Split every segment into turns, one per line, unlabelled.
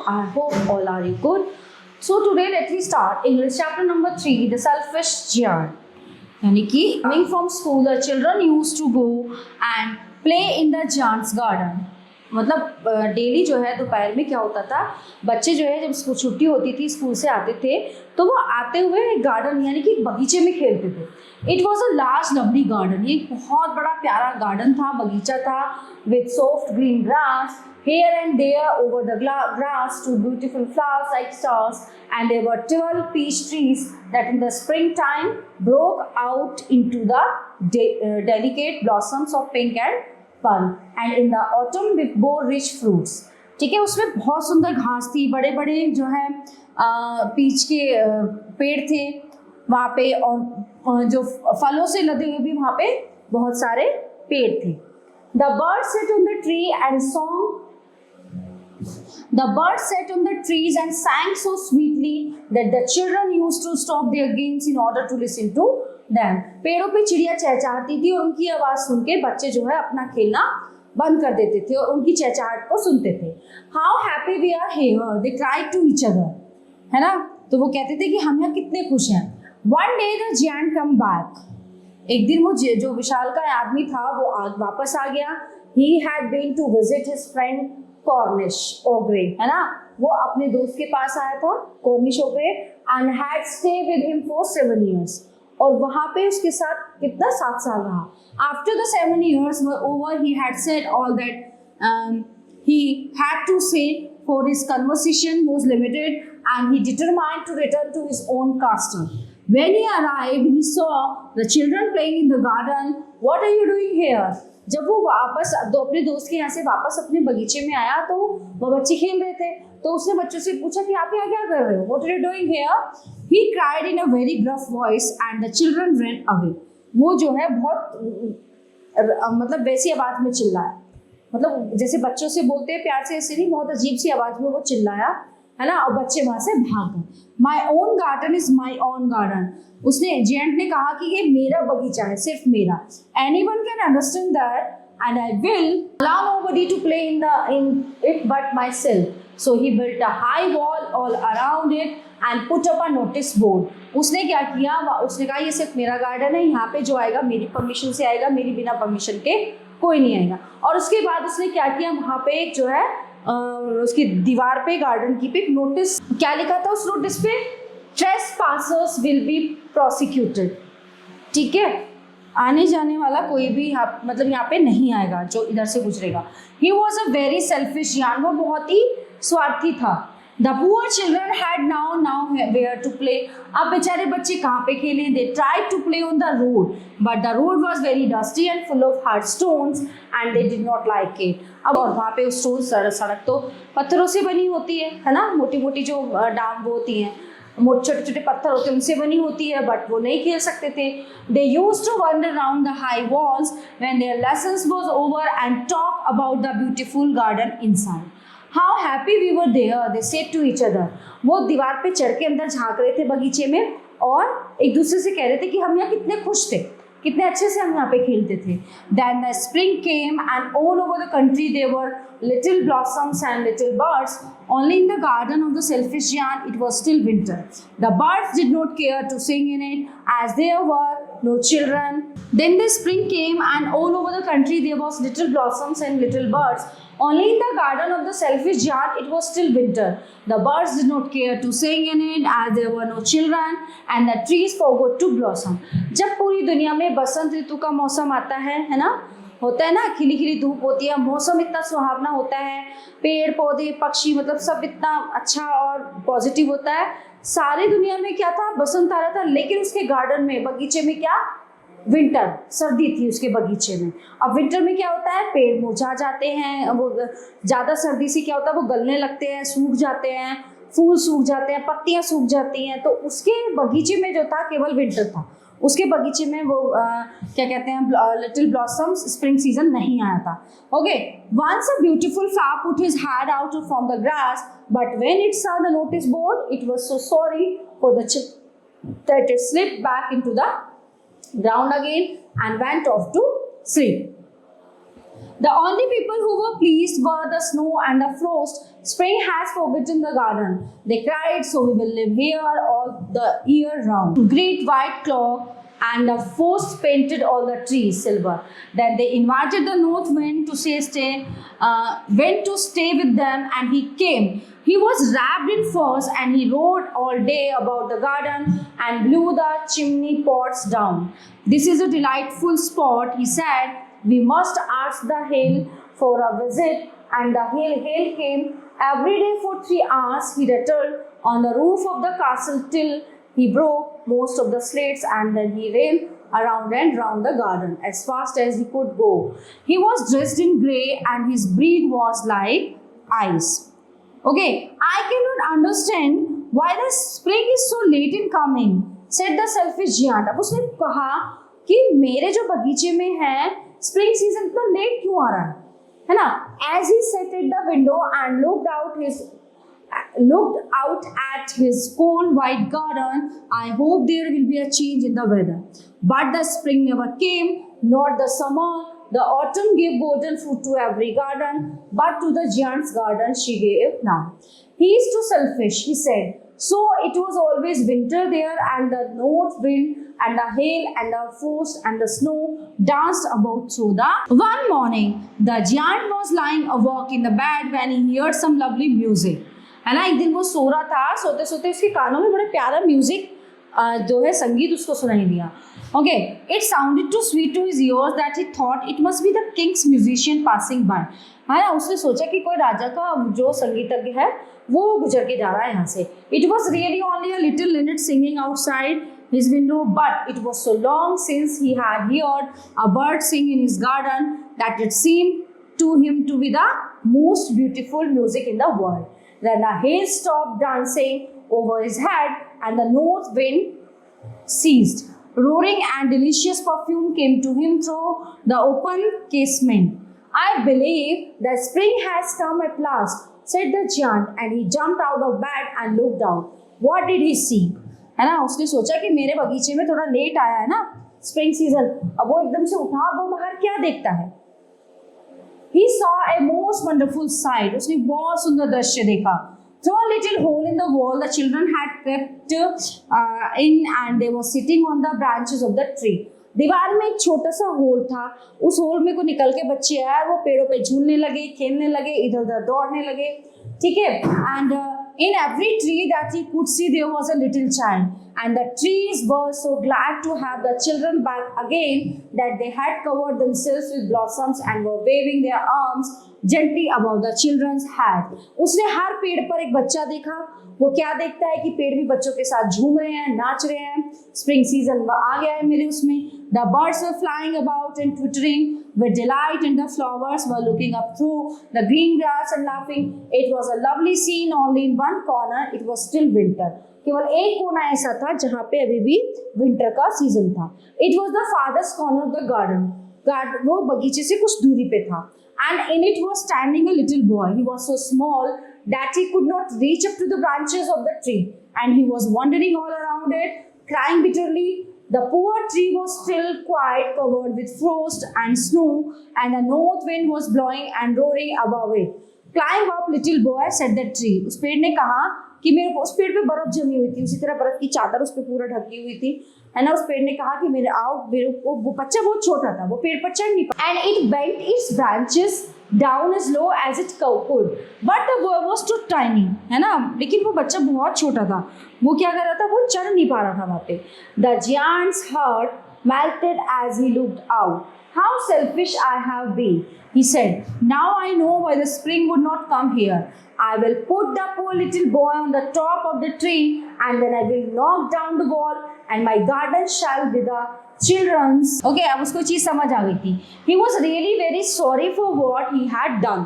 I hope all are good. So today let me start English chapter number 3, the selfish giant. यानी कि coming from school, the children used to go and play in the giant's garden. मतलब daily जो है दोपहर में क्या होता था, बच्चे जो है जब स्कूल छुट्टी होती थी स्कूल से आते थे तो वो आते हुए गार्डन यानी कि बगीचे में खेलते थे. It was a large lovely garden. ये बहुत बड़ा प्यारा गार्डन था, बगीचा था, with soft green grass. Here and there over the grass two beautiful flowers like stars, and there were 12 peach trees that in the springtime broke out into the delicate blossoms of pink and pearl, and in the autumn bore rich fruits. ठीक है, उसमें बहुत सुंदर घास थी, बड़े बड़े जो है पीच के पेड़ थे वहाँ पे, और जो फलों से लदे हुए भी वहाँ पे बहुत सारे पेड़ थे. The birds sat on the tree and song. The birds sat on the trees and sang so sweetly that the children used to stop their games in order to listen to them. पेड़ों पे चिड़िया चहचहाती थी और उनकी आवाज सुन के बच्चे जो है अपना खेलना बंद कर देते थे और उनकी चहचहाट को सुनते थे. How happy we are here, they cried to each other. है ना, तो वो कहते थे कि हम यहाँ कितने खुश हैं. One day the giant come back. एक दिन वो जो विशालकाय आदमी था वो वापस आ गया. He had been to visit his friend Cornish Ogre, है ना, वो अपने दोस्त के पास आया था Cornish Ogre, and had stayed with him for 7 years. और वहाँ पे उसके साथ कितना 7 साल रहा. After the 7 years were over, he had said all that he had to say, for his conversation was limited, and he determined to return to his own castle. When he arrived, he saw the children playing in the garden. What are you doing here? जब वो वापस अपने दोस्त के यहाँ से वापस अपने बगीचे में आया तो वो बच्चे खेल रहे थे. तो उसने बच्चों से पूछा कि आप यहाँ क्या कर रहे हो? What are you doing here? He cried in a very gruff voice and the children ran away. वो जो है बहुत मतलब वैसी आवाज में चिल्लाया, मतलब जैसे बच्चों से बोलते हैं प्यार से, ऐसे नहीं, बहुत अजीब सी आवाज में वो चिल्लाया, है ना, और बच्चे वहां से भाग गए. My own garden is my own garden. उसने जेंट ने कहा कि ये मेरा बगीचा है, सिर्फ मेरा. Anyone can understand that and I will allow nobody to play in it but myself. So he built a high wall all around it and put up a notice board. उसने क्या किया, उसने कहा ये सिर्फ मेरा garden है, यहाँ पे जो आएगा मेरी परमिशन से आएगा, मेरी बिना परमिशन के कोई नहीं आएगा. और उसके बाद उसने क्या किया, वहाँ पे एक जो है उसकी दीवार पे गार्डन की पे एक नोटिस, क्या लिखा था उस नोटिस पे, ट्रेसपासर्स विल बी प्रोसिक्यूटेड. ठीक है, आने जाने वाला कोई भी मतलब यहाँ पे नहीं आएगा जो इधर से गुजरेगा. He was a very selfish यान, वो बहुत ही स्वार्थी था. The poor children had now where to play. अब बेचारे बच्चे कहाँ पे खेलें? They tried to play on the road, but the road was very dusty and full of hard stones, and they did not like it. अब और वहाँ पे stones, सड़क तो पत्थरों से बनी होती है ना, मोटी मोटी जो डाम वो होती हैं, छोटे छोटे पत्थर होते हैं उनसे बनी होती है, बट वो नहीं खेल सकते थे. They used to wander around the high walls when their lessons was over and talk about the beautiful garden inside. How happy we were there, they said to each other. वो दीवार पे चढ़ के अंदर झांक रहे थे बगीचे में और एक दूसरे से कह रहे थे कि हम यहाँ कितने खुश थे, कितने अच्छे से हम यहाँ पे खेलते थे. Then the spring came and all over the country there were little blossoms and little birds. Only in the garden of the selfish giant it was still winter. The birds did not care to sing in it as there were no children. Then the spring came and all over the country there was little blossoms and little birds. Only in the garden of the selfish giant it was still winter. The birds did not care to sing in it as there were no children and the trees forgot to blossom. जब पूरी दुनिया में बसंत ऋतु का मौसम आता है ना, होता है ना, खिली खिली धूप होती है, मौसम इतना सुहावना होता है, पेड़ पौधे पक्षी मतलब सब इतना अच्छा और पॉजिटिव होता है. सारी दुनिया में क्या था, बसंत आ रहा था, लेकिन उसके गार्डन में, बगीचे में क्या, विंटर, सर्दी थी उसके बगीचे में. अब विंटर में क्या होता है, पेड़ मुरझा जाते हैं, वो ज़्यादा सर्दी से क्या होता है, वो गलने लगते हैं, सूख जाते हैं, फूल सूख जाते हैं, पत्तियां सूख जाती हैं. तो उसके बगीचे में जो था केवल विंटर था. उसके बगीचे में वो क्या कहते हैं, लिटिल ब्लॉसम्स, स्प्रिंग सीजन नहीं आया था. Okay, once a beautiful flower put his hand out from the grass, but when it saw the notice board it was so sorry for the that it slipped back into the ground again and went off to sleep. The only people who were pleased were the snow and the frost. Spring has forgotten the garden. They cried, so we will live here all the year round. Great white clock and the frost painted all the trees silver. Then they invited the north wind to went to stay with them, and he came. He was wrapped in furs, and he rode all day about the garden and blew the chimney pots down. This is a delightful spot, he said. We must ask the hail for a visit. And the hail came every day for 3 hours. He returned on the roof of the castle till he broke most of the slates, and then he ran around and round the garden as fast as he could go. He was dressed in grey, and his breath was like ice. Okay, I cannot understand why the spring is so late in coming, said the selfish giant. अब उसने कहा कि मेरे जो बगीचे में है spring season इतना लेट क्यों आ रहा है ना? As he sat at the window and looked out at his cold white garden, I hope there will be a change in the weather. But the spring never came, nor the summer. The autumn gave golden fruit to every garden, but to the giant's garden she gave none. He is too selfish, he said. So it was always winter there, and the north wind and the hail and the frost and the snow danced about through the. One morning, the giant was lying awake in the bed when he heard some lovely music. है ना, एक दिन वो सो रहा था, सोते सोते उसके कानों में बड़े प्यारा म्यूजिक जो है संगीत उसको सुनाई दिया. Okay, it sounded too sweet to his ears that he thought it must be the king's musician passing by. है ना, उसने सोचा कि कोई राजा का जो संगीतज्ञ है वो गुजर के जा रहा है यहाँ से. It was really only a little Lynette singing outside his window, but it was so long since he had heard a bird sing in his garden that it seemed to him to be the most beautiful music in the world. Then the hail stopped dancing over his head, and the north wind ceased. Roaring and delicious perfume came to him through the open casement. I believe that spring has come at last, said the giant, and he jumped out of bed and looked out. What did he see? है ना, उसने सोचा कि मेरे बगीचे में थोड़ा late आया है ना स्प्रिंग सीजन. अब वो एकदम से उठा, वो बाहर क्या देखता है? He saw a most wonderful sight. उसने बहुत सुंदर दृश्य देखा. Through a little hole in the wall, the children had crept in, and they were sitting on the branches of the tree. दीवार में एक छोटा सा होल था. उस होल में को निकल के बच्चे आए, वो पेड़ों पे झूलने लगे, खेलने लगे, इधर उधर दौड़ने लगे. ठीक है, and in every tree that he could see there was a little child, and the trees were so glad to have the children back again that they had covered themselves with blossoms and were waving their arms gently above the children's head. उसने हर पेड़ पर एक बच्चा देखा. वो क्या देखता है कि पेड़ भी बच्चों के साथ झूम रहे हैं, नाच रहे हैं. स्प्रिंग सीजन आ गया है मेरे उसमें. The birds were flying about and twittering with delight, and the flowers were looking up through the green grass and laughing. It was a lovely scene. Only in one corner it was still winter. केवल एक कोना ऐसा था जहाँ पे अभी भी winter का सीजन था. It was the farthest corner of the garden. वो बगीचे से कुछ दूरी पे था. And in it was standing a little boy. He was so small that he could not reach up to the branches of the tree, and he was wandering all around it, crying bitterly. The poor tree was still quite covered with frost and snow, and the north wind was blowing and roaring above it. Climb up, little boy, said the tree. उस पेड़ ने कहा कि मेरे उस पेड़ पे बर्फ जमी हुई थी, उसी तरह बर्फ की चादर उस पे पूरा ढकी हुई थी. है ना, उस पेड़ ने कहा कि मेरे वो बच्चा बहुत छोटा था, वो पेड़ पर चढ़ नहीं पाया. And it bent its branches down as low as it could, but the boy was too tiny. है ना, लेकिन वो बच्चा बहुत छोटा था. वो क्या कर रहा था? वो चढ़ नहीं पा रहा था वहाँ पे. The giant's heart melted as he looked out. How selfish I have been, he said. Now I know why the spring would not come here. I will put the poor little boy on the top of the tree, and then I will knock down the wall, and my garden shall be the children's. Okay, अब उसको चीज समझ आ गई थी. He was really very sorry for what he had done.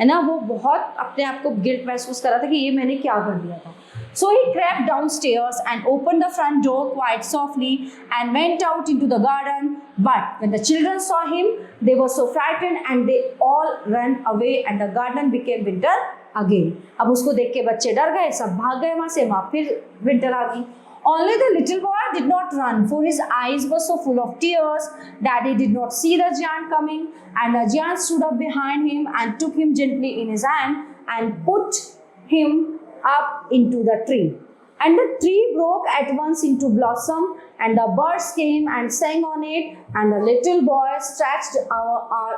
है ना, वो बहुत अपने आप को गिल्ट महसूस कर रहा था कि ये मैंने क्या कर दिया था. So he crept downstairs and opened the front door quite softly and went out into the garden. But when the children saw him, they were so frightened and they all ran away, and the garden became winter again. अब उसको देख के बच्चे डर गए, सब भाग गए वहाँ से. वहाँ फिर विंटर आ गई. Only the little boy did not run, for his eyes were so full of tears that he did not see the giant coming. And the giant stood up behind him and took him gently in his hand and put him up into the tree. And the tree broke at once into blossom, and the birds came and sang on it. And the little boy stretched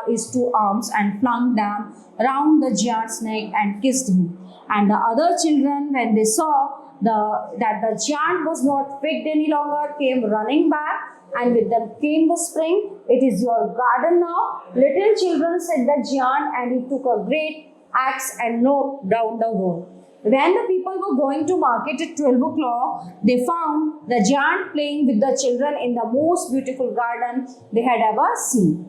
his two arms and flung them round the giant's neck and kissed him. And the other children, when they saw that the giant was not wicked any longer, came running back, and with them came the spring. It is your garden now, little children, said the giant, and he took a great axe and knocked down the wall. When the people were going to market at 12 o'clock, they found the giant playing with the children in the most beautiful garden they had ever seen.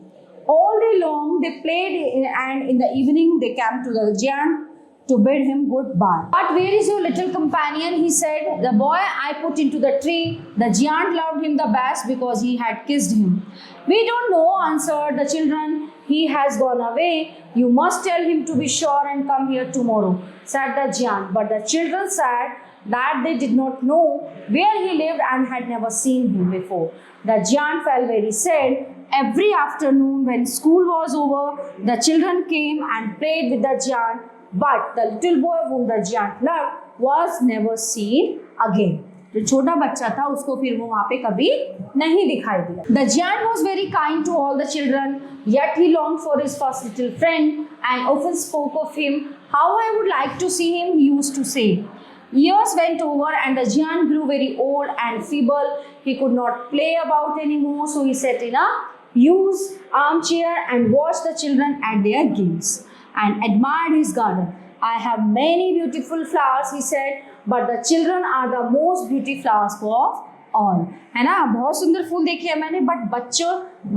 All day long they played, and in the evening they came to the giant to bid him goodbye. But where is your little companion? He said. The boy I put into the tree. The giant loved him the best because he had kissed him. We don't know, answered the children. He has gone away. You must tell him to be sure and come here tomorrow, said the giant. But the children said that they did not know where he lived and had never seen him before. The giant felt very sad. Every afternoon when school was over, the children came and played with the giant. But the little boy whom the giant loved was never seen again. जो छोटा बच्चा था उसको फिर वो वहाँ पे कभी नहीं दिखाई दिया. The giant was very kind to all the children, yet he longed for his first little friend and often spoke of him. How I would like to see him, he used to say. Years went over and the giant grew very old and feeble. He could not play about anymore, so he sat in a used armchair and watched the children at their games and admired his garden. I have many beautiful flowers, he said, but the children are the most beautiful flowers of all. है ना, बहुत सुंदर फूल देखे हैं मैंने, but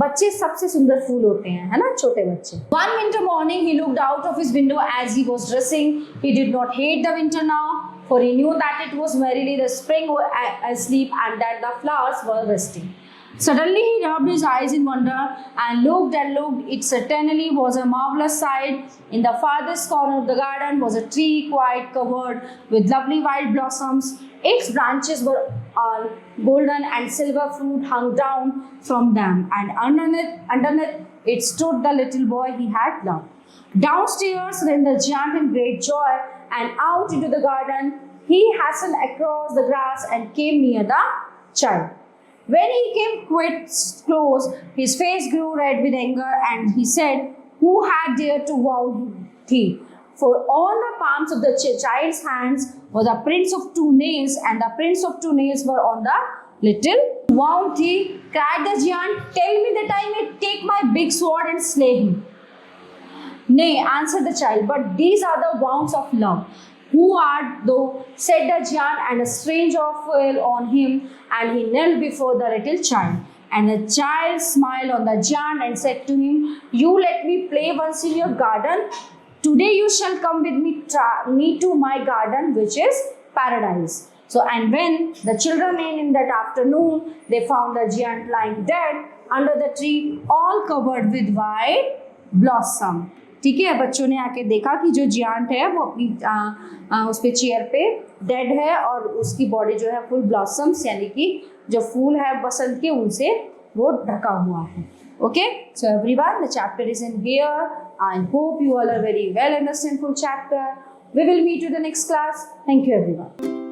बच्चे सबसे सुंदर फूल होते हैं, है ना, छोटे बच्चे. One winter morning he looked out of his window as he was dressing. He did not hate the winter now, for he knew that it was merely the spring asleep and that the flowers were resting. Suddenly he rubbed his eyes in wonder and looked and looked. It certainly was a marvelous sight. In the farthest corner of the garden was a tree quite covered with lovely white blossoms. Its branches were all golden and silver fruit hung down from them, and underneath it stood the little boy he had loved. Downstairs ran the giant in great joy, and out into the garden he hastened across the grass and came near the child. When he came quite close, his face grew red with anger, and he said, "Who had dared to wound thee?" For on the palms of the child's hands was the prints of 2 nails, and the prints of 2 nails were on the little. "Wound thee?" cried the giant. "Tell me that I may take my big sword and slay him." "Nay," answered the child, "but these are the wounds of love." "Who art thou?" said the giant, and a strange awe fell on him, and he knelt before the little child. And the child smiled on the giant and said to him, "You let me play once in your garden. Today you shall come with me to my garden, which is paradise." So, and when the children came in that afternoon, they found the giant lying dead under the tree, all covered with white blossom. ठीक है, बच्चों ने आके देखा कि जो giant है वो अपनी उस पे चेयर पे डेड है और उसकी बॉडी जो है फुल ब्लॉसम्स यानी कि जो फूल है बसंत के उनसे वो ढका हुआ है. Okay, so everyone, the chapter is in here. I hope you all are very well understand full chapter. We will meet you the next class. Thank you everyone.